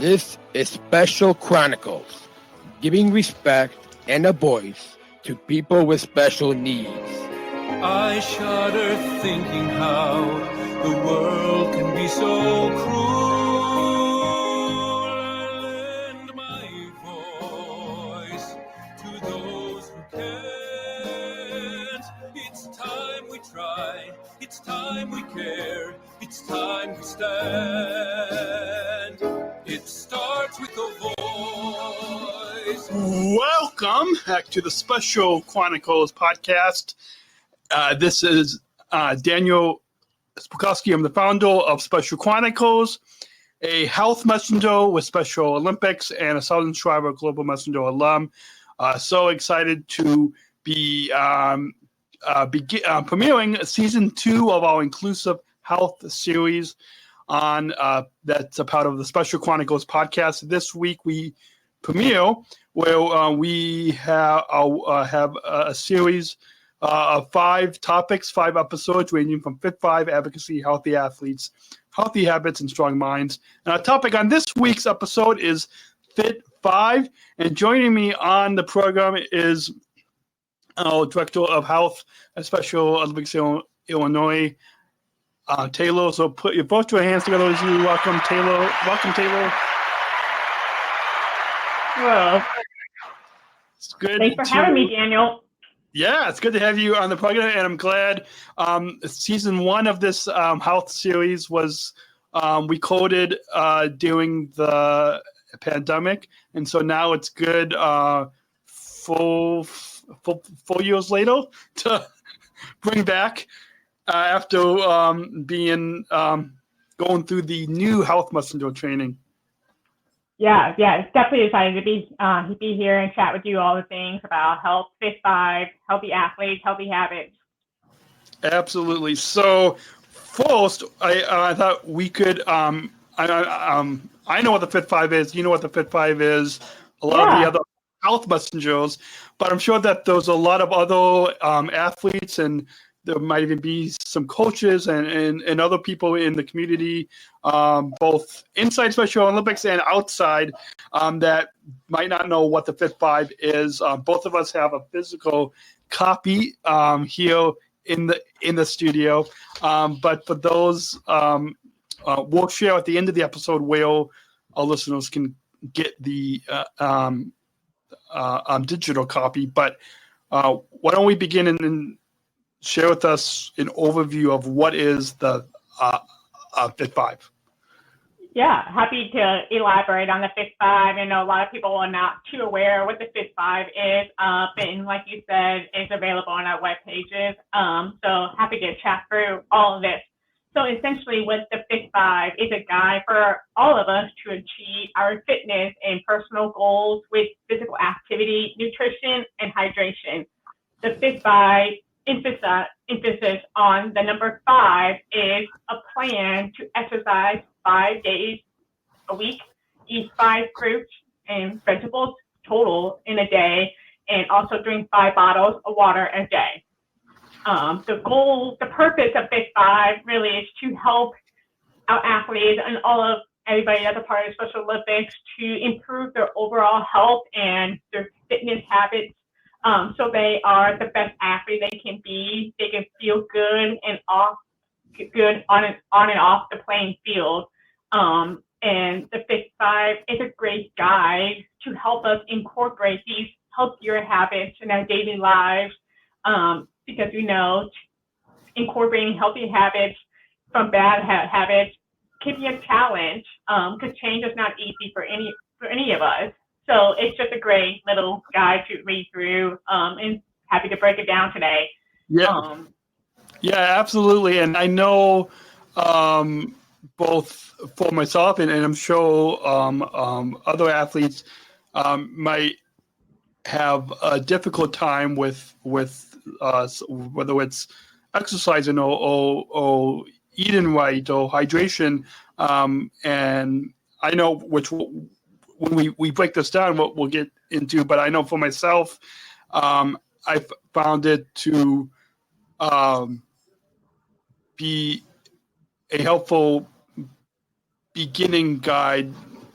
This is Special Chronicles, giving respect and a voice to people with special needs. I shudder thinking how the world can be so cruel. Lend my voice to those who can't. It's time we try, it's time we care, it's time we stand. It starts with a voice. Welcome back to the Special Chronicles podcast. This is Daniel Smrokowski. I'm the founder of Special Chronicles, a health messenger with Special Olympics and a Southern Shriver Global Messenger alum. So excited to be premiering season 2 of our Inclusive Health series on that's a part of the Special Chronicles podcast. This week we premiere where we have a series of 5 topics, 5 episodes ranging from FIT5, advocacy, healthy athletes, healthy habits, and strong minds. And our topic on this week's episode is FIT5. And joining me on the program is our Director of Health at Special Olympics Illinois, Taylor. So put your both your hands together as you welcome Taylor. Welcome, Taylor. Hello. It's good. Thanks for having me, Daniel. Yeah, it's good to have you on the program, and I'm glad season 1 of this health series was recorded during the pandemic, and so now it's good 4 years later to bring back after being going through the new health messenger training. Yeah, it's definitely excited to be here and chat with you all the things about health, FIT5, healthy athletes, healthy habits. Absolutely. So first, I thought we could. I know what the FIT5 is. You know what the FIT5 is. A lot of the other health messengers, but I'm sure that there's a lot of other athletes, and there might even be some coaches and other people in the community, both inside Special Olympics and outside, that might not know what the FIT5 is. Both of us have a physical copy here in the studio, but for those, we'll share at the end of the episode where our listeners can get the digital copy. But why don't we begin and share with us an overview of what is the FIT5? Yeah, happy to elaborate on the FIT5. I know a lot of people are not too aware what the FIT5 is, and like you said, it's available on our web pages. So happy to chat through all of this. So essentially what the FIT5 is a guide for all of us to achieve our fitness and personal goals with physical activity, nutrition, and hydration. The FIT5 emphasis on the number 5 is a plan to exercise 5 days a week, eat 5 fruits and vegetables total in a day, and also drink 5 bottles of water a day. The purpose of FIT5 really is to help our athletes and everybody that's a part of Special Olympics to improve their overall health and their fitness habits. So they are the best athlete they can be. They can feel good on and off the playing field. And the FIT5 is a great guide to help us incorporate these healthier habits in our daily lives. Because we know incorporating healthy habits from bad habits can be a challenge. Because change is not easy for any of us. So it's just a great little guide to read through, and happy to break it down today. Yeah, absolutely. And I know both for myself and I'm sure other athletes might have a difficult time with whether it's exercising or eating right or hydration. And I know when we break this down, what we'll get into, but I know for myself, I've found it to be a helpful beginning guide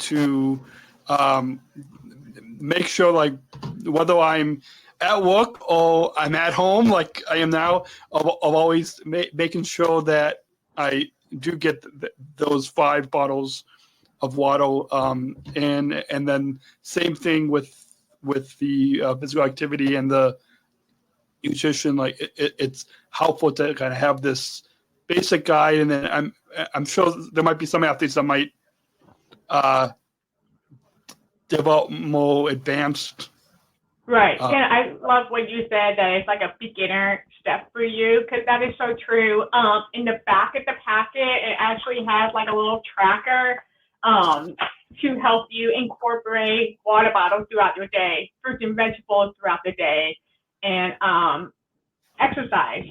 to make sure, like, whether I'm at work or I'm at home, like I am now, of always making sure that I do get those 5 bottles of water, and then same thing with the physical activity and the nutrition. Like it's helpful to kind of have this basic guide, and then I'm sure there might be some athletes that might develop more advanced. Right. And I love what you said, that it's like a beginner step for you, because that is so true. In the back of the packet, it actually has like a little tracker to help you incorporate water bottles throughout your day, fruits and vegetables throughout the day, and exercise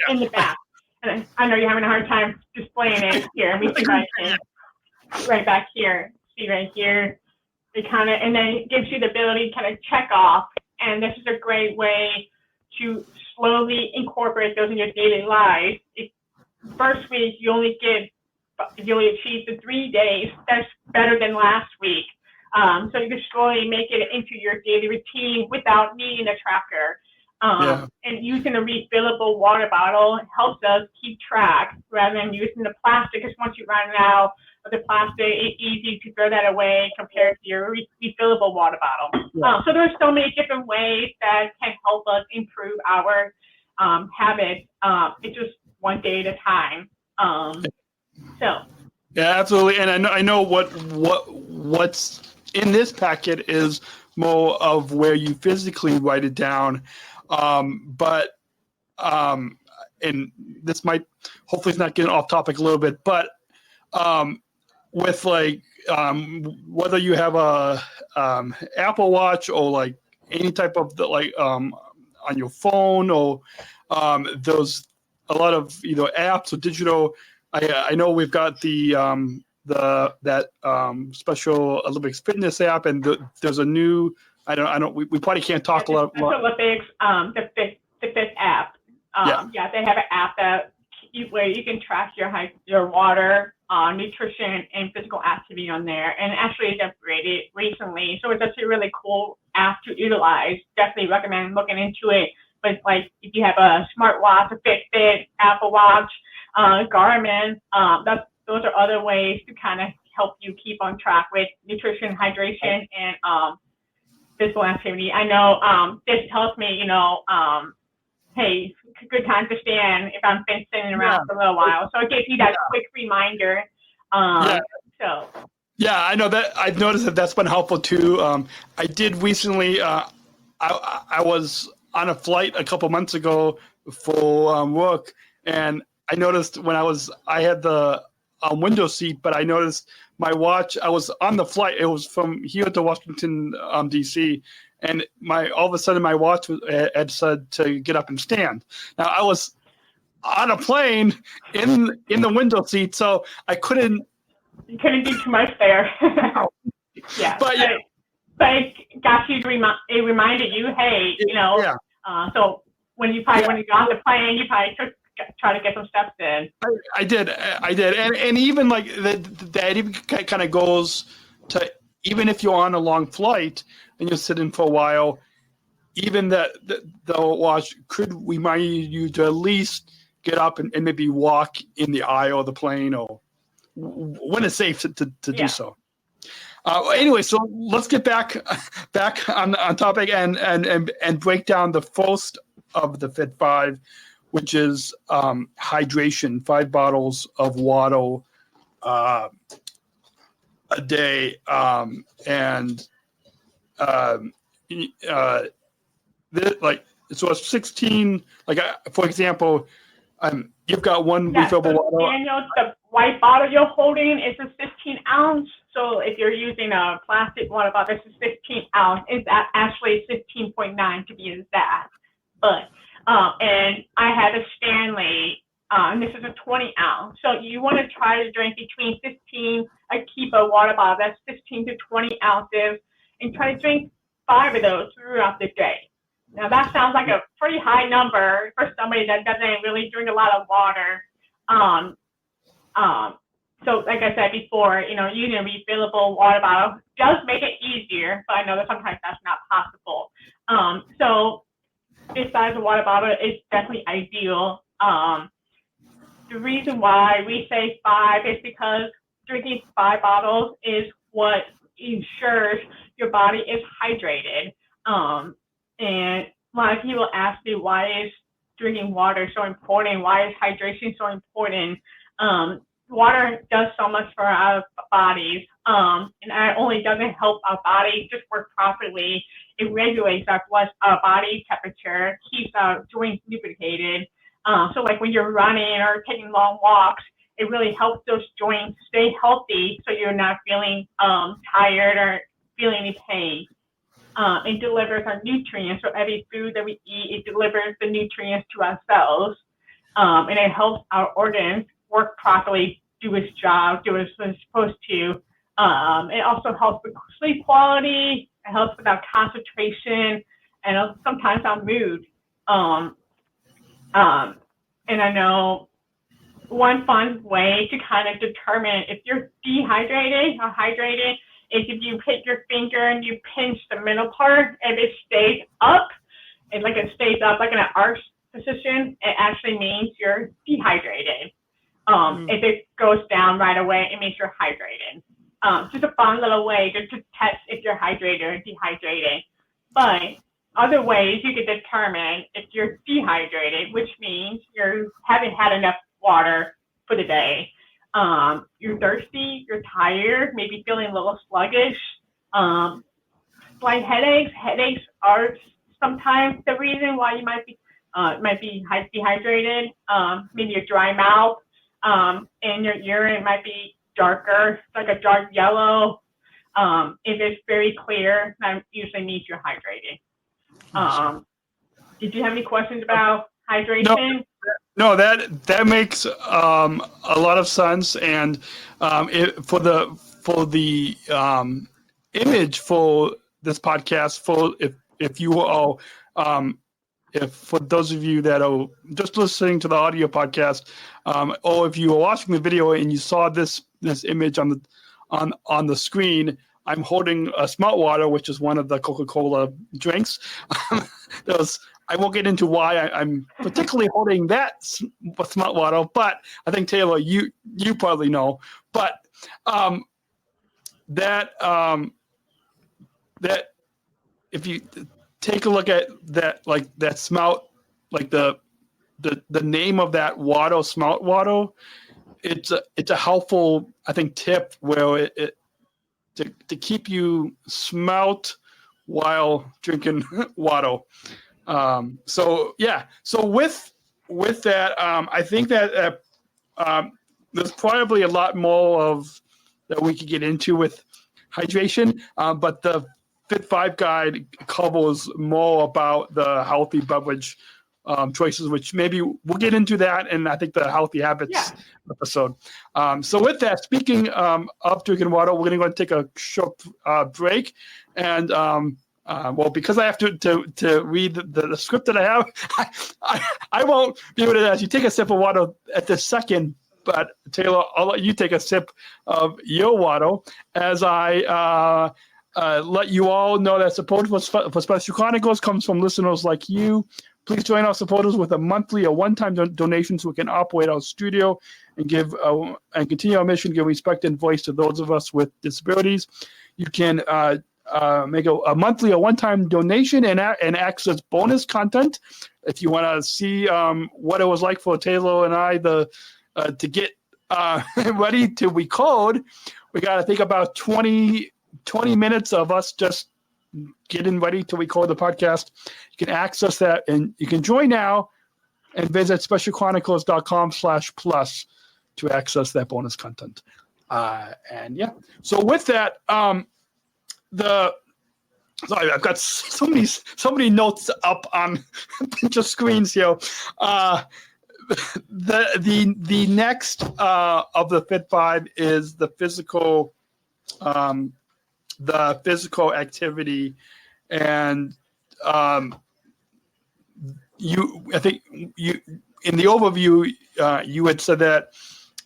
in the back. And I know you're having a hard time displaying it here. Let me see if I can. Right back here. See right here. It kind of, and then it gives you the ability to kind of check off. And this is a great way to slowly incorporate those in your daily life. First week, you only achieve the 3 days. That's better than last week. So you can slowly make it into your daily routine without needing a tracker. And using a refillable water bottle helps us keep track rather than using the plastic, because once you run out of the plastic, it's easy to throw that away compared to your refillable water bottle. So there's so many different ways that can help us improve our habits. It's just one day at a time. Yeah, absolutely. And I know what's in this packet is more of where you physically write it down. But and this might, hopefully it's not getting off topic a little bit, but with like whether you have a Apple Watch or like any type of on your phone, or those a lot of either apps or digital. I know we've got that Special Olympics fitness app, and there's a new. We probably can't talk a lot. Special Olympics, the FIT app. They have an app where you can track your water, nutrition, and physical activity on there. And actually, it's upgraded recently, so it's actually a really cool app to utilize. Definitely recommend looking into it. But like, if you have a smartwatch, a Fitbit, Apple Watch, Garmin, those are other ways to kind of help you keep on track with nutrition, hydration, and physical activity. I know this tells me, hey, good time to stand if I've been sitting around for a little while. So it gives you that quick reminder. I know that I've noticed that's been helpful too. I did recently. I was on a flight a couple months ago for work, and I noticed when I had the window seat, but I noticed my watch. I was on the flight. It was from here to Washington, D.C., and all of a sudden my watch had said to get up and stand. Now I was on a plane in the window seat, so I couldn't. You couldn't do too much there. But it got you it reminded you, hey, so when you got on the plane, you probably try to get some steps in. I did, and even like that even kind of goes to, even if you're on a long flight and you're sitting for a while, even the watch could remind you to at least get up and maybe walk in the aisle of the plane, or when it's safe to do so. Anyway, so let's get back on topic and break down the first of the FIT5, which is hydration. 5 bottles of water a day, so it's 16. For example, you've got one refillable water. Daniel, the white bottle you're holding is a 15 ounce. So if you're using a plastic water bottle, this is 15 ounce. It's actually 15.9 to be exact. But and I had a Stanley, and this is a 20 ounce. So you want to try to drink between 15. Keep a water bottle that's 15 to 20 ounces, and try to drink 5 of those throughout the day. Now that sounds like a pretty high number for somebody that doesn't really drink a lot of water. So like I said before, using a refillable water bottle does make it easier, but I know that sometimes that's not possible. So this size of water bottle is definitely ideal. The reason why we say 5 is because drinking 5 bottles is what ensures your body is hydrated. And a lot of people ask me, why is drinking water so important? Why is hydration so important? Water does so much for our bodies, and not only does it help our body just work properly, it regulates our body temperature, keeps our joints lubricated. So like when you're running or taking long walks, it really helps those joints stay healthy, so you're not feeling tired or feeling any pain. It delivers our nutrients. So every food that we eat, it delivers the nutrients to our cells, and it helps our organs work properly, do its job, do what it's supposed to. It also helps with sleep quality. It helps with our concentration and sometimes our mood. And I know one fun way to kind of determine if you're dehydrated or hydrated is if you hit your finger and you pinch the middle part, and it stays up, and like it stays up like in an arch position, it actually means you're dehydrated. If it goes down right away, it means you're hydrated. Just a fun little way to test if you're hydrated or dehydrated. But other ways you can determine if you're dehydrated, which means you haven't had enough water for the day. You're thirsty, you're tired, maybe feeling a little sluggish. Slight headaches. Headaches are sometimes the reason why you might be dehydrated. Maybe a dry mouth, and your urine might be darker, like a dark yellow. If it's very clear, that usually means you're hydrated. Did you have any questions about hydration? No, that makes a lot of sense, and for the image for this podcast, if you all, if for those of you that are just listening to the audio podcast, or if you were watching the video and you saw this image on the screen, I'm holding a Smart Water, which is one of the Coca-Cola drinks. I won't get into why I'm particularly holding that Smart Water, but I think Taylor, you probably know. But that if you take a look at that, like that Smart, like the name of that water, Smart Water, it's a helpful, I think, tip where it to keep you smelt while drinking water. So with that, I think that there's probably a lot more that we could get into with hydration, but the FIT5 guide covers more about the healthy beverage choices, which maybe we'll get into that, and I think the healthy habits episode. So with that, speaking of drinking water, we're going to go and take a short break, and because I have to read the script that I have, I won't be able to actually take a sip of water at this second. But Taylor, I'll let you take a sip of your water as I let you all know that support for Special Chronicles comes from listeners like you. Please join our supporters with a monthly or one-time donation so we can operate our studio and give and continue our mission, give respect and voice to those of us with disabilities. You can make a monthly or one-time donation and access bonus content. If you want to see what it was like for Taylor and I to get ready to record, we got to think about 20 minutes of us just getting ready to record the podcast. You can access that, and you can join now and visit specialchronicles.com/plus to access that bonus content. So with that, sorry, I've got so many notes up on a bunch of screens here. The next of the FIT5 is the physical activity, and I think you in the overview you had said that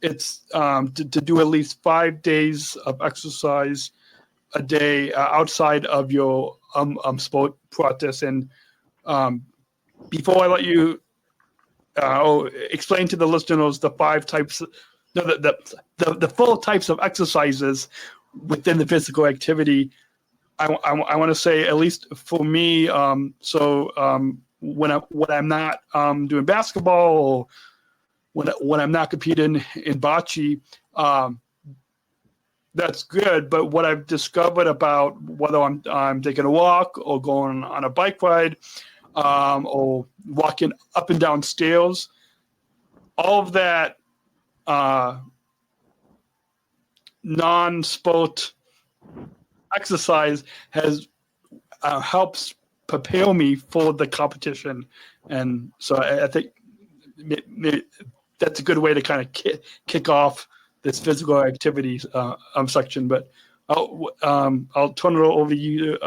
to do at least 5 days of exercise a day outside of your sport practice. And before I let you explain to the listeners the 5 types, the 4 types of exercises within the physical activity, I want to say, at least for me, when I'm not doing basketball, or when I'm not competing in bocce, that's good. But what I've discovered about whether I'm taking a walk or going on a bike ride, or walking up and down stairs, all of that non-sport exercise helps prepare me for the competition. And so I think that's a good way to kind of kick off this physical activities section. But I'll turn it over to you,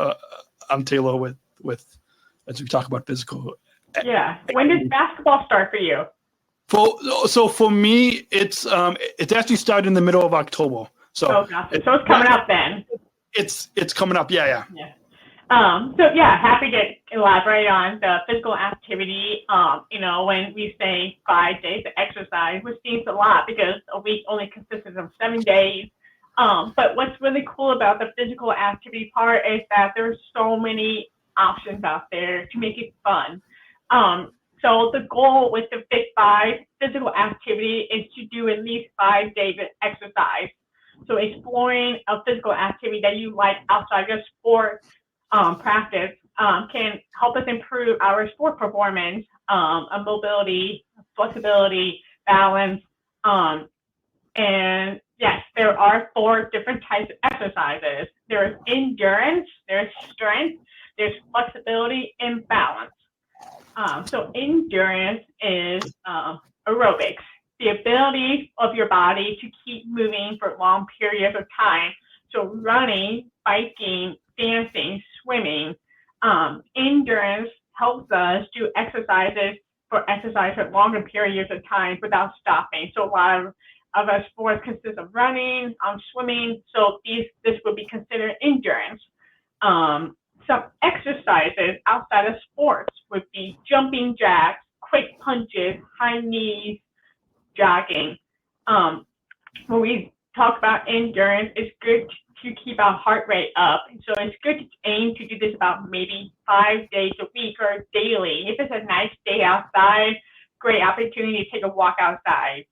Taylor, with as we talk about physical. Yeah. When does basketball start for you? So for me, it's actually started in the middle of October. So gotcha. So it's coming up then. It's coming up. Yeah. So yeah, happy to elaborate on the physical activity. When we say 5 days of exercise, which seems a lot because a week only consists of 7 days. But what's really cool about the physical activity part is that there's so many options out there to make it fun. So the goal with the FIT5 physical activity is to do at least 5 days of exercise. So exploring a physical activity that you like outside of sport practice can help us improve our sport performance, mobility, flexibility, balance. And yes, there are 4 different types of exercises. There's endurance, there's strength, there's flexibility, and balance. So endurance is aerobics, the ability of your body to keep moving for long periods of time. So running, biking, dancing, swimming. Endurance helps us do exercise for longer periods of time without stopping. So a lot of our sports consist of running, swimming. So this would be considered endurance. Some exercises outside of sports would be jumping jacks, quick punches, high knees, jogging. When we talk about endurance, it's good to keep our heart rate up. So it's good to aim to do this about maybe 5 days a week or daily. If it's a nice day outside, great opportunity to take a walk outside.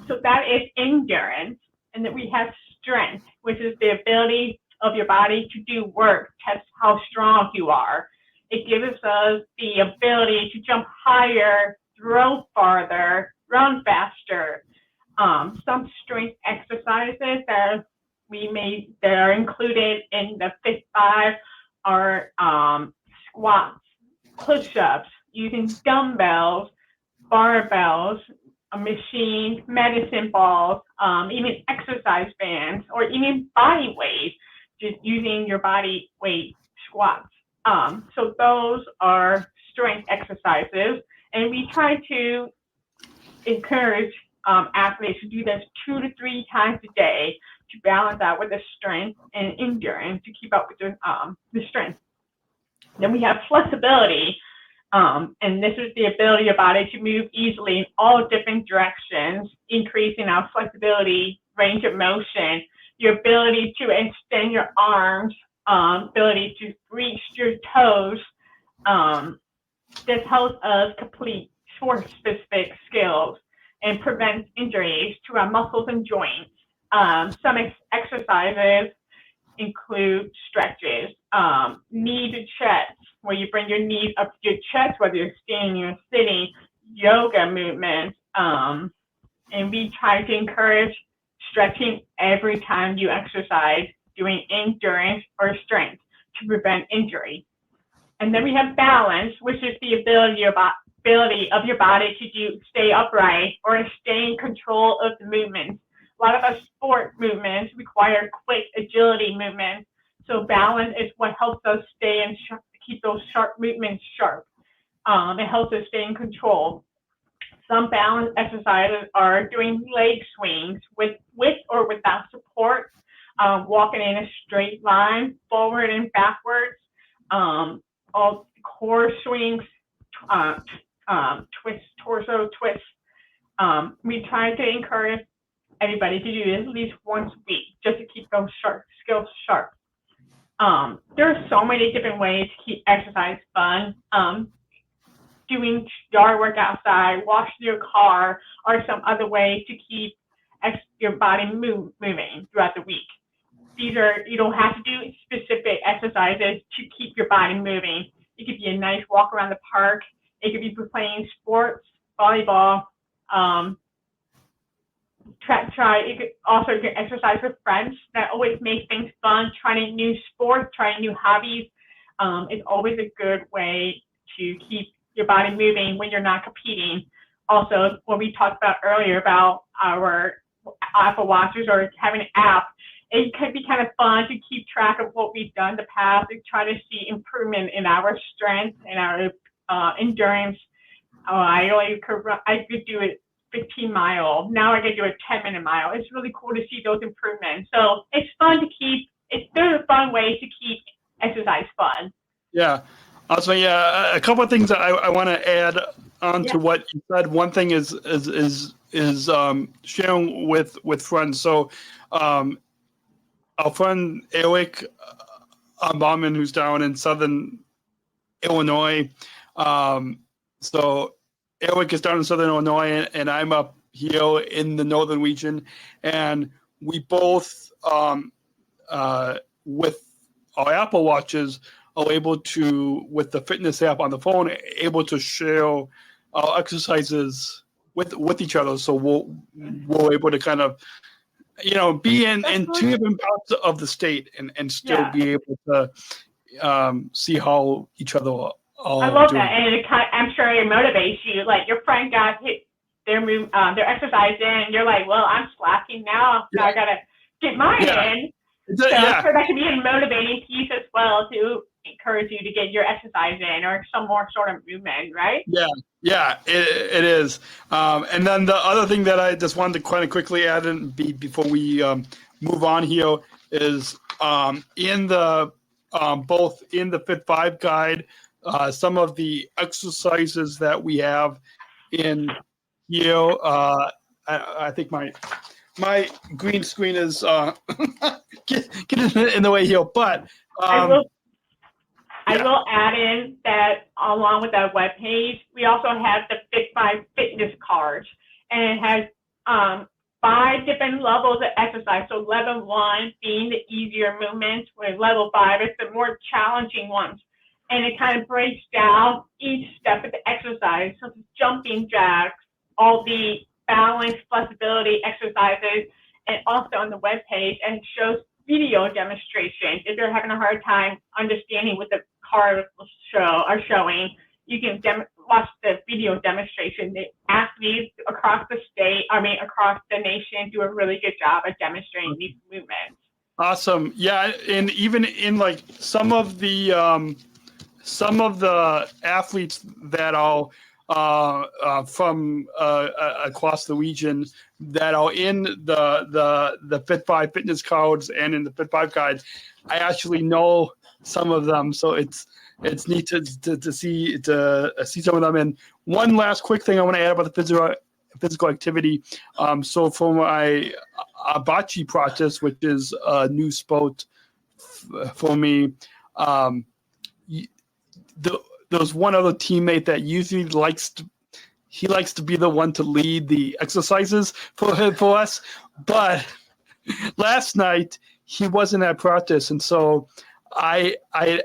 So that is endurance. And then we have strength, which is the ability of your body to do work, test how strong you are. It gives us the ability to jump higher, throw farther, run faster. Some strength exercises that are included in the FIT5 are squats, push-ups, using dumbbells, barbells, machines, medicine balls, even exercise bands, or even body weight, just using your body weight squats. So those are strength exercises, and we try to encourage athletes to do this 2 to 3 times a day to balance out with the strength and endurance to keep up with the strength. Then we have flexibility, and this is the ability of your body to move easily in all different directions, increasing our flexibility, range of motion, your ability to extend your arms, ability to reach your toes. This helps us complete sport-specific skills and prevents injuries to our muscles and joints. Some exercises include stretches, knee to chest, where you bring your knees up to your chest, whether you're standing or sitting, yoga movements. And we try to encourage stretching every time you exercise, doing endurance or strength to prevent injury. And then we have balance, which is the ability of your body to stay upright or stay in control of the movements. A lot of our sport movements require quick agility movements. So balance is what helps us stay and keep those sharp movements sharp. It helps us stay in control. Some balance exercises are doing leg swings with or without support, walking in a straight line, forward and backwards, all core swings, twist, torso twists. We try to encourage everybody to do this at least once a week, just to keep those skills sharp. There are so many different ways to keep exercise fun. Doing yard work outside, washing your car, or some other way to keep your body moving throughout the week. You don't have to do specific exercises to keep your body moving. It could be a nice walk around the park. It could be playing sports, volleyball. You could also exercise with friends. That always makes things fun. Trying new sports, trying new hobbies is always a good way to keep your body moving when you're not competing. Also, what we talked about earlier about our Apple Watches or having an app, it could be kind of fun to keep track of what we've done in the past and try to see improvement in our strength and our endurance. I could do it 15 mile. Now I can do a 10-minute mile. It's really cool to see those improvements. So it's fun to keep. There's a fun way to keep exercise fun. Yeah. Also, yeah, a couple of things that I want to add on to what you said. One thing is sharing with friends. So, our friend Eric Bauman, who's down in Southern Illinois. So Eric is down in Southern Illinois, and I'm up here in the northern region, and we both, with our Apple Watches, are able to, with the fitness app on the phone, able to share our exercises with each other. So we're able to kind of, be in two different parts of the state and still be able to see how each other are I love doing. that, and I'm sure it motivates you. Like your friend got their exercise in, and you're like, well, I'm slacking now. So I gotta get mine in. So that can be a motivating piece as well to encourage you to get your exercise in or some more sort of movement, right? Yeah, it is. And then the other thing that I just wanted to kind of quickly add in before we move on here is in the both in the FIT5 guide, some of the exercises that we have in here. I think my green screen is getting in the way here, but I will add in that along with that webpage, we also have the FIT5 fitness cards, and it has 5 different levels of exercise. So level 1 being the easier movements, with level 5 is the more challenging ones. And it kind of breaks down each step of the exercise, such as jumping jacks, all the balance, flexibility exercises, and also on the webpage, and it shows video demonstrations. If you're having a hard time understanding what the cards are showing, you can watch the video demonstration. The athletes across the nation do a really good job of demonstrating these movements. Awesome. Yeah, and even in like some of the athletes that are from across the region that are in the FIT5 fitness cards and in the FIT5 guide, I actually know some of them, so it's neat to see some of them. And one last quick thing I want to add about the physical activity. So for my bocce practice, which is a new sport for me, there's one other teammate that usually likes to be the one to lead the exercises for us. But last night he wasn't at practice, and so I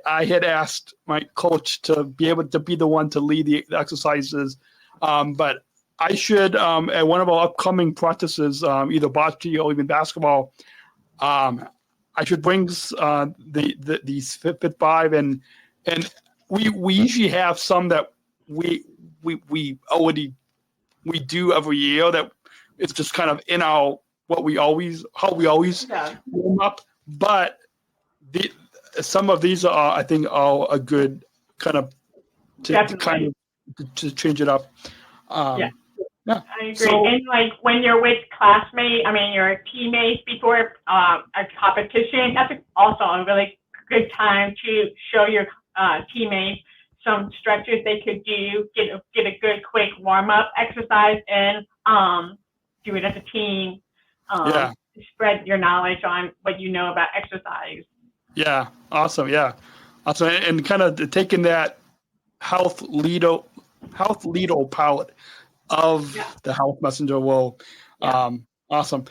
had asked my coach to be able to be the one to lead the exercises. But I should at one of our upcoming practices, either bocce or even basketball, I should bring these FIT5 and we usually have some that we do every year that it's just kind of in our how we always warm up. But some of these are, I think, are a good kind of to change it up. Yeah. I agree. So, And like when you're with classmates, your teammates before a competition, that's also a really good time to show your teammates some stretches they could do, get a good quick warm up exercise, and do it as a team. yeah. Spread your knowledge on what you know about exercise. Yeah. Awesome. Yeah. Awesome. And kind of taking that health leader pilot of the health messenger will. Awesome.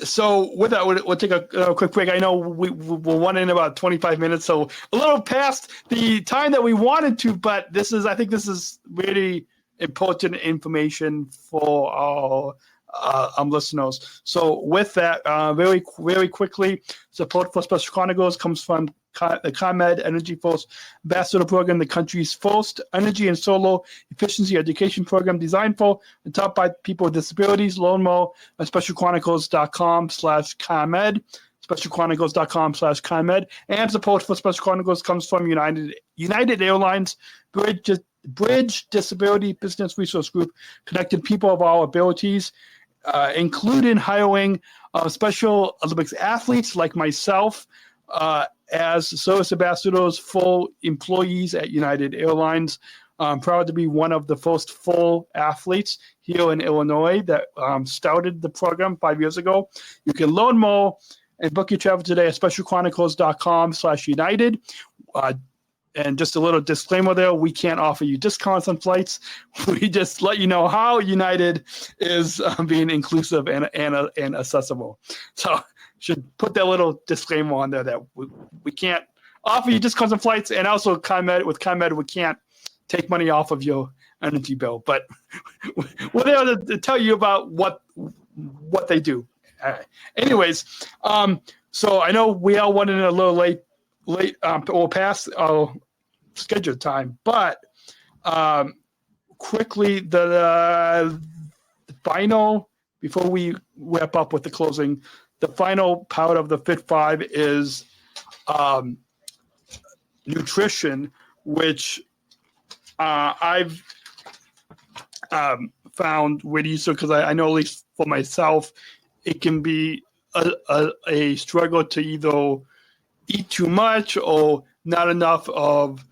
So with that, we'll take a quick break. I know we'll run in about 25 minutes, so a little past the time that we wanted to, but I think this is really important information for our listeners. So with that, very, very quickly, support for Special Chronicles comes from the ComEd Energy Force Ambassador Program, the country's first energy and solar efficiency education program designed for and taught by people with disabilities. Learn more at specialchronicles.com/ComEd, specialchronicles.com/ComEd. And support for Special Chronicles comes from United Airlines Bridge Disability Business Resource Group, connecting people of all abilities, including hiring Special Olympics athletes like myself as service ambassadors, full employees at United Airlines. I'm proud to be one of the first full athletes here in Illinois that started the program 5 years ago. You can learn more and book your travel today at specialchronicles.com/United. And just a little disclaimer there, we can't offer you discounts on flights. We just let you know how United is being inclusive and accessible. So should put that little disclaimer on there that we can't offer you discounts on flights, and also with ComEd, we can't take money off of your energy bill. But we're there to tell you about what they do. Anyways, so I know we are running a little late or past our scheduled time, but quickly the final, before we wrap up with the closing, the final part of the FIT5 is nutrition, which I've found really useful because I know, at least for myself, it can be a struggle to either eat too much or not enough of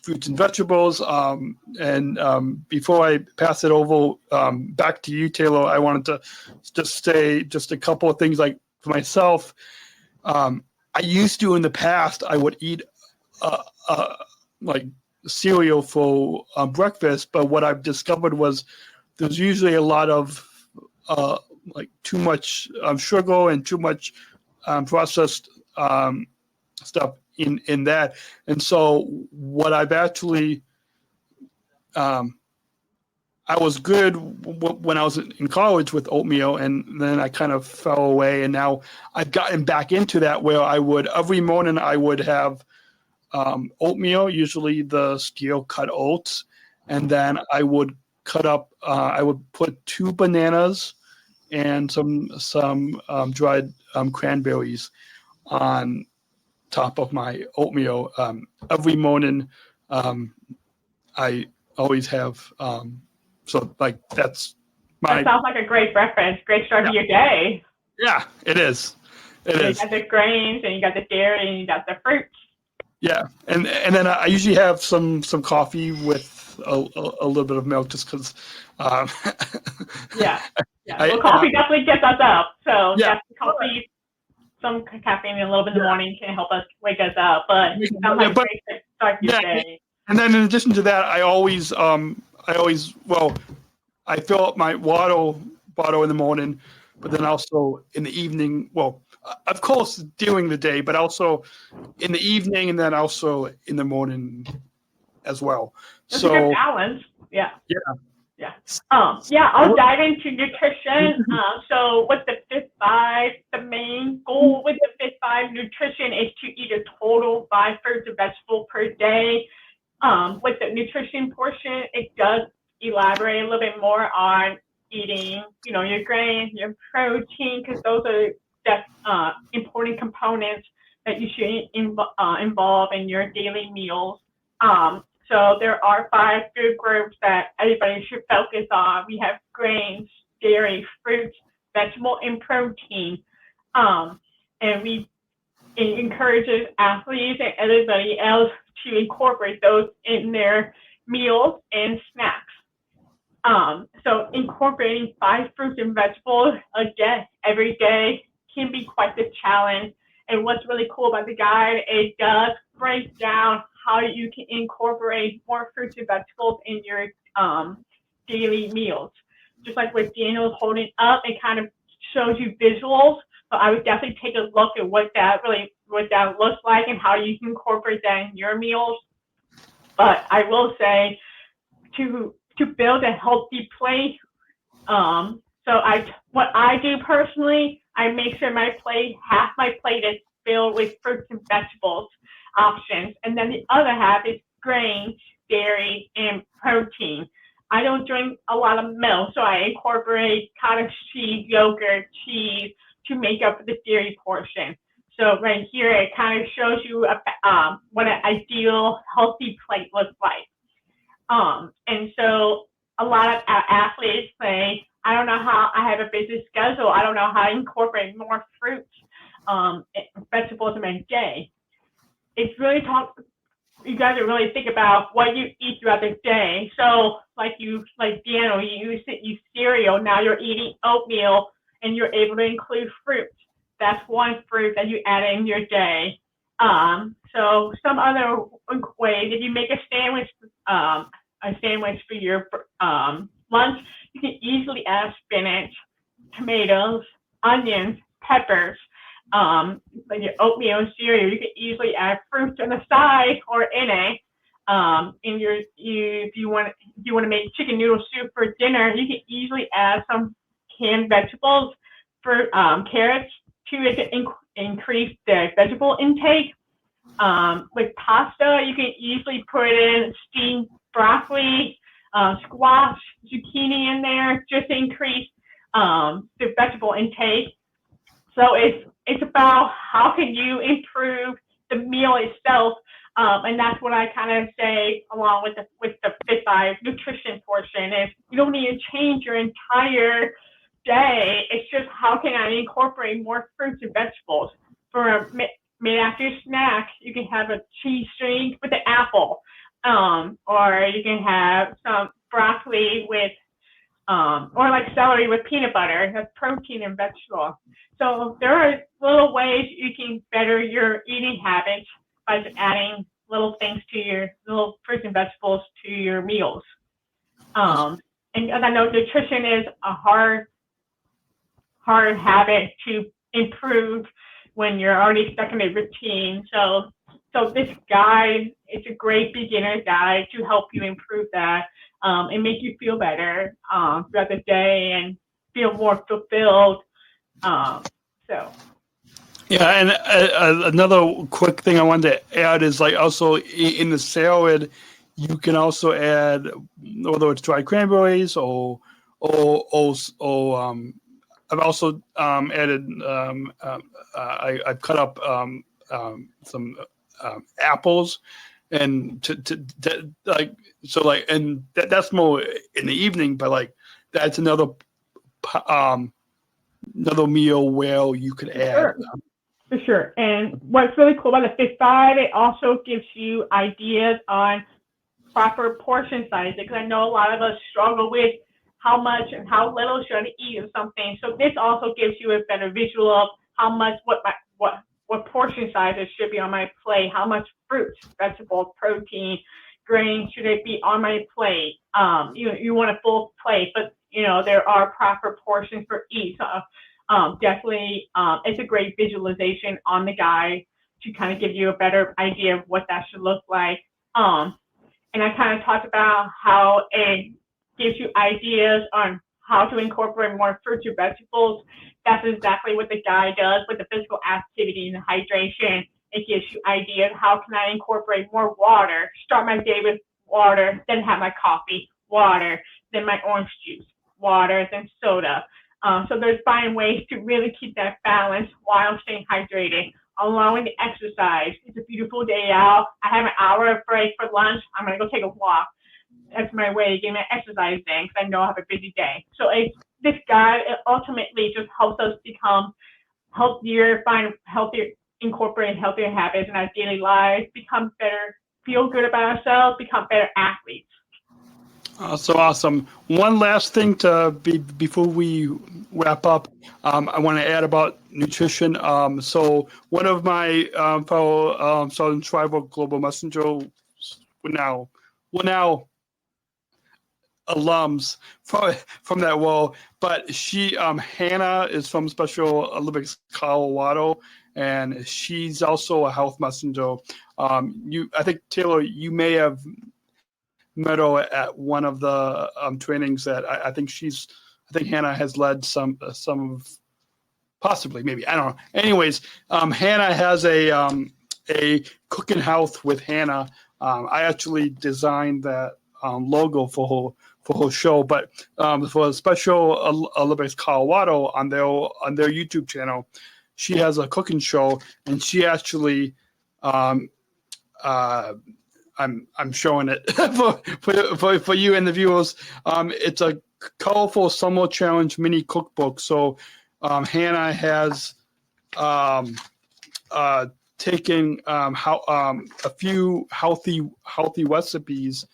fruits and vegetables. And before I pass it over back to you, Taylor, I wanted to just say just a couple of things. Like for myself, I used to in the past, I would eat like cereal for breakfast, but what I've discovered was there's usually a lot of like too much sugar and too much processed stuff in that. And so what I've actually, I was good when I was in college with oatmeal, and then I kind of fell away. And now I've gotten back into that where every morning I would have oatmeal, usually the steel cut oats. And then I would I would put 2 bananas and some dried cranberries on top of my oatmeal every morning. I always have so like that's my. That sounds like a great breakfast, great start to your day. Yeah, it is. It is. You got the grains and you got the dairy and you got the fruits. Yeah, and then I usually have some coffee with a little bit of milk just because. Yeah. Well, coffee definitely gets us up. So coffee, some caffeine a little bit in the morning can help us wake us up. But it sounds like a great start to your day. And then in addition to that, I fill up my water bottle in the morning, but then also in the evening. Well, of course during the day, but also in the evening, and then also in the morning as well. That's a good balance. Yeah. I'll dive into nutrition. So with the FIT5, the main goal with the FIT5 nutrition is to eat a total 5 fruits and vegetables per day. With the nutrition portion, it does elaborate a little bit more on eating, your grains, your protein, because those are important components that you should involve in your daily meals. So there are 5 food groups that everybody should focus on. We have grains, dairy, fruits, vegetable, and protein. And it encourages athletes and everybody else to incorporate those in their meals and snacks. So incorporating 5 fruits and vegetables again every day can be quite the challenge. And what's really cool about the guide, it does break down how you can incorporate more fruits and vegetables in your daily meals. Just like what Daniel's holding up, it kind of shows you visuals. So I would definitely take a look at what that looks like and how you can incorporate that in your meals. But I will say to build a healthy plate, what I do personally, I make sure half my plate is filled with fruits and vegetables options, and then the other half is grain, dairy, and protein. I don't drink a lot of milk, so I incorporate cottage cheese, yogurt, cheese to make up for the dairy portion. So right here, it kind of shows you what an ideal healthy plate looks like. And so a lot of athletes say, I don't know how, I have a busy schedule, I don't know how to incorporate more fruits, vegetables in my day. It's really you guys to really think about what you eat throughout the day. So like Daniel, you eat cereal, now you're eating oatmeal and you're able to include fruit. That's one fruit that you add in your day. So some other ways, if you make a sandwich for your lunch, you can easily add spinach, tomatoes, onions, peppers. Like your oatmeal and cereal, you can easily add fruit on the side or in it. If you want to make chicken noodle soup for dinner, you can easily add some canned vegetables for carrots to increase the vegetable intake. With pasta, you can easily put in steamed broccoli, squash, zucchini in there just to increase the vegetable intake. So it's about how can you improve the meal itself, and that's what I kind of say along with the FIT5 nutrition portion is you don't need to change your entire day. It's just how can I incorporate more fruits and vegetables. For a mid-after snack, you can have a cheese string with an apple, or you can have some broccoli with or like celery with peanut butter. That's protein and vegetable. So there are little ways you can better your eating habits by just adding little things to your little fruits and vegetables to your meals. And I know nutrition is a hard habit to improve when you're already stuck in a routine. So this guide is a great beginner guide to help you improve that and make you feel better throughout the day and feel more fulfilled. Yeah, and another quick thing I wanted to add is like also in the salad, you can also add whether it's dried cranberries or I've also added I've cut up some apples and to like so like and that's more in the evening, but like that's another meal where you could add. For sure. And what's really cool about the FIT5, it also gives you ideas on proper portion size, because I know a lot of us struggle with how much and how little should I eat of something. So this also gives you a better visual of how much, what portion size it should be on my plate, how much fruits, vegetables, protein, grains should it be on my plate. You want a full plate, but there are proper portions for each. Definitely, it's a great visualization on the guide to kind of give you a better idea of what that should look like. And I kind of talked about how it gives you ideas on how to incorporate more fruits or vegetables. That's exactly what the guide does with the physical activity and the hydration. It gives you ideas how can I incorporate more water, start my day with water, then have my coffee, water, then my orange juice, water, then soda. So there's finding ways to really keep that balance while staying hydrated, allowing the exercise. It's a beautiful day out. I have an hour break for lunch. I'm going to go take a walk. That's my way of getting my exercise in because I know I have a busy day. So this guide, it ultimately just helps us become healthier, find healthier, incorporate healthier habits in our daily lives, become better, feel good about ourselves, become better athletes. So awesome. One last thing before we wrap up, I want to add about nutrition. So one of my fellow Southern Tribal Global Messenger now alums from that role, but she Hannah is from Special Olympics Colorado, and she's also a health messenger. I think Taylor, you may have met her at one of the trainings that I think Hannah has led some of, possibly, maybe, I don't know. Anyways, Hannah has a Cooking Health with Hannah. I actually designed that logo for her show, but for Special Olympics Colorado on their YouTube channel, she has a cooking show, and she actually I'm showing it for you and the viewers. It's a colorful summer challenge mini cookbook. So Hannah has taken a few healthy recipes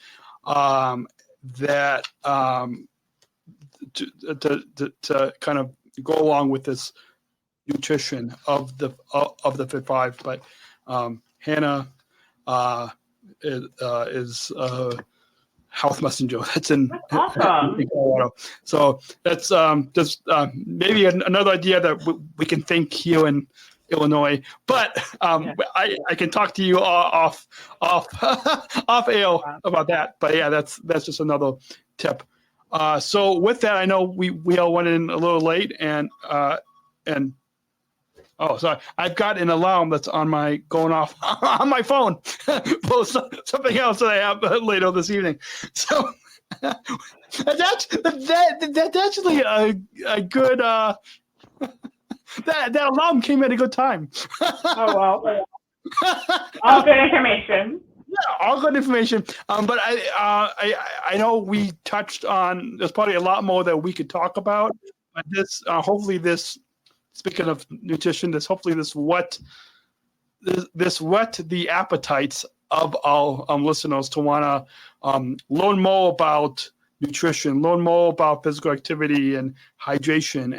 that to kind of go along with this nutrition of the FIT5. But Hannah is health messenger. That's in awesome. Colorado. So that's just maybe another idea that we can think here in Illinois. But I can talk to you off air about that. But yeah, that's just another tip. So with that, I know we all went in a little late, and oh, sorry. I've got an alarm that's going off on my phone for something else that I have later this evening. So that's actually a good. That alarm came at a good time. Oh well. All good information. Yeah, all good information. But I know we touched on. There's probably a lot more that we could talk about. But this, hopefully, this. Speaking of nutrition, this whet the appetites of our listeners to want to learn more about nutrition, learn more about physical activity and hydration,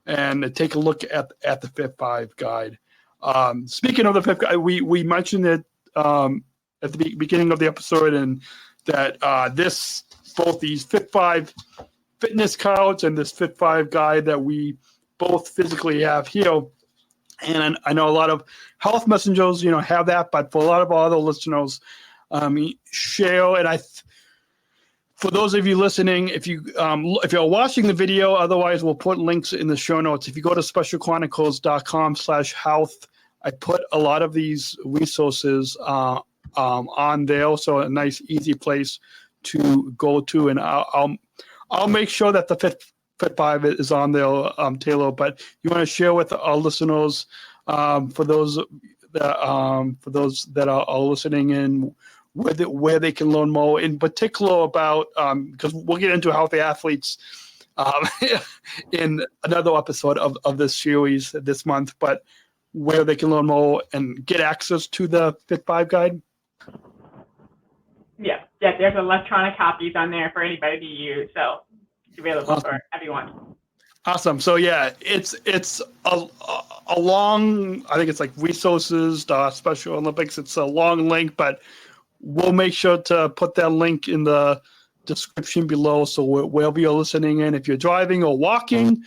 and take a look at the FIT5 guide. Speaking of the FIT guide, we mentioned it at the beginning of the episode, and that both these FIT5 fitness cards and this FIT5 guide that we both physically have here, and I know a lot of health messengers, have that, but for a lot of our other listeners, share. And for those of you listening, if you're watching the video, otherwise we'll put links in the show notes. If you go to specialchronicles.com/health, I put a lot of these resources on there, so a nice, easy place to go to, and I'll make sure that the FIT5 is on there, Taylor. But you want to share with our listeners, for those that are listening in, where they can learn more, in particular about, because we'll get into healthy athletes in another episode of this series this month, but where they can learn more and get access to the FIT5 guide. Yeah, there's electronic copies on there for anybody to use, so it's available for everyone. Awesome. So yeah, it's a long, I think it's like resources, Special Olympics. It's a long link, but we'll make sure to put that link in the description below. So wherever you're listening in, if you're driving or walking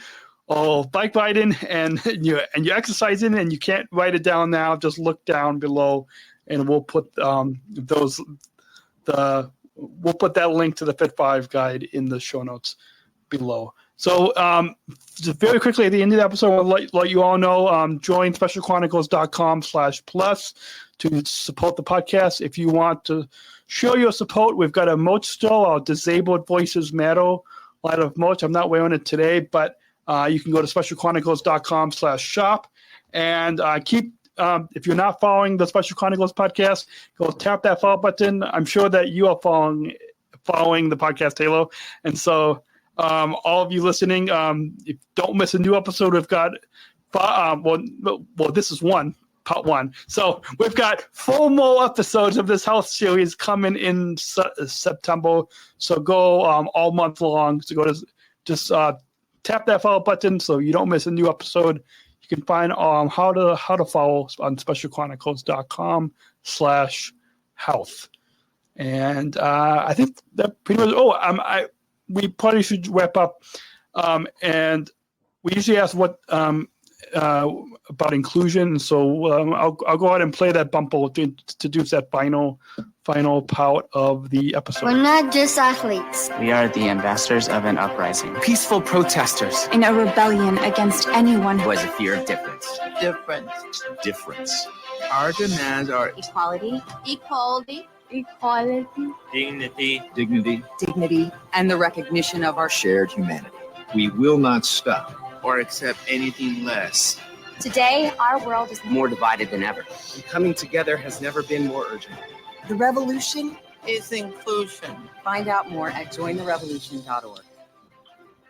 or bike riding and you're exercising and you can't write it down now, just look down below, and we'll put we'll put that link to the FIT5 guide in the show notes below. So just very quickly at the end of the episode, I'll let you all know, join specialchronicles.com/plus to support the podcast. If you want to show your support, we've got a merch store, our Disabled Voices Matter line of merch. I'm not wearing it today, but you can go to specialchronicles.com/shop And keep, if you're not following the Special Chronicles podcast, go tap that follow button. I'm sure that you are following the podcast Halo. And so all of you listening, if don't miss a new episode. We've got, this is part one. So we've got 4 more episodes of this health series coming in September. So go all month long. So go to just tap that follow button so you don't miss a new episode. You can find how to follow on specialchronicles.com/health. And I think that pretty much. We probably should wrap up. And we usually ask what about inclusion. So I'll go ahead and play that bumper to introduce that final part of the episode. We're not just athletes. We are the ambassadors of an uprising. Peaceful protesters. In a rebellion against anyone who has a fear of difference. Difference. Our demands are equality, dignity, and the recognition of our shared humanity. We will not stop or accept anything less. Today, our world is More divided than ever. And coming together has never been more urgent. The revolution is inclusion. Find out more at jointherevolution.org.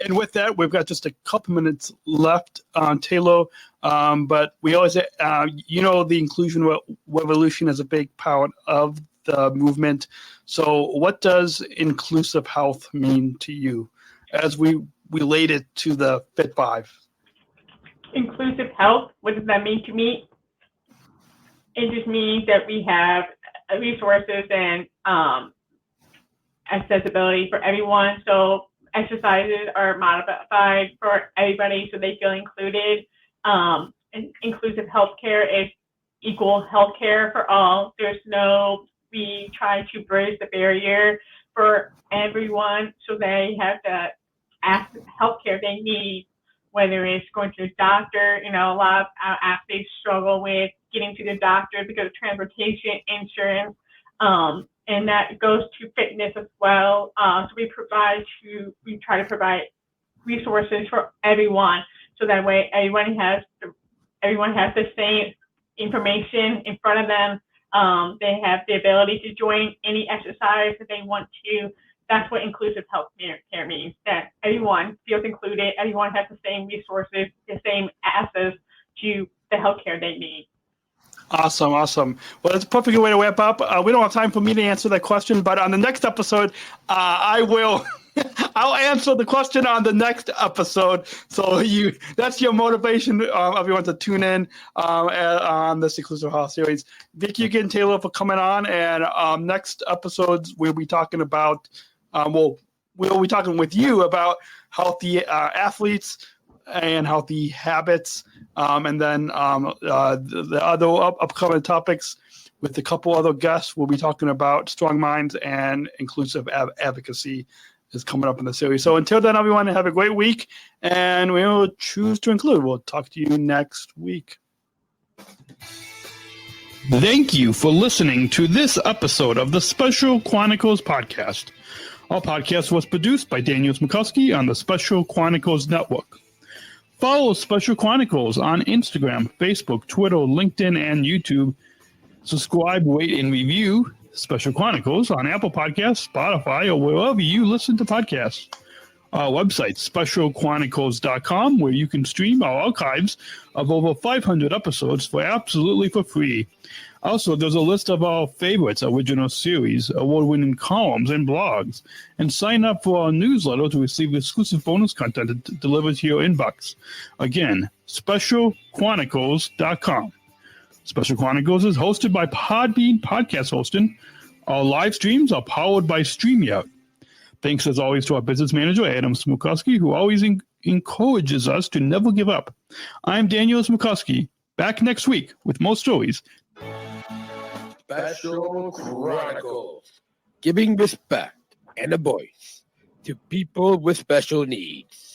And with that, we've got just a couple minutes left on Taylor. But we always, the inclusion revolution is a big part of the movement. So what does inclusive health mean to you as we relate it to the FIT5? Inclusive health, what does that mean to me? It just means that we have resources and accessibility for everyone. So exercises are modified for everybody so they feel included. And inclusive healthcare is equal healthcare for all. We try to bridge the barrier for everyone so they have the healthcare they need, whether it's going to the doctor. A lot of our athletes struggle with getting to the doctor because of transportation, insurance, and that goes to fitness as well. So we try to provide resources for everyone, so that way everyone has the same information in front of them. They have the ability to join any exercise that they want to. That's what inclusive health care means, that everyone feels included, everyone has the same resources, the same access to the healthcare they need. Awesome. Well, that's a perfect way to wrap up. We don't have time for me to answer that question, but on the next episode, I will. I'll answer the question on the next episode. So that's your motivation, everyone, to tune in on this Inclusive Health series. Vicky, again, Taylor, for coming on. And next episodes, we'll be talking about, we'll be talking with you about healthy athletes and healthy habits. And then the other upcoming topics with a couple other guests, we'll be talking about strong minds and inclusive advocacy is coming up in the series. So until then, everyone, have a great week, and we will choose to include. We'll talk to you next week. Thank you for listening to this episode of the Special Chronicles podcast. Our podcast was produced by Daniel Smrokowski on the Special Chronicles Network. Follow Special Chronicles on Instagram, Facebook, Twitter, LinkedIn, and YouTube. Subscribe, rate, and review Special Chronicles on Apple Podcasts, Spotify, or wherever you listen to podcasts. Our website, specialchronicles.com, where you can stream our archives of over 500 episodes for free. Also, there's a list of our favorites, original series, award-winning columns, and blogs. And sign up for our newsletter to receive exclusive bonus content delivered to your inbox. Again, specialchronicles.com. Special Chronicles is hosted by Podbean Podcast Hosting. Our live streams are powered by StreamYard. Thanks, as always, to our business manager, Adam Smrokowski, who always encourages us to never give up. I'm Daniel Smrokowski, back next week with more stories. Special Chronicles, giving respect and a voice to people with special needs.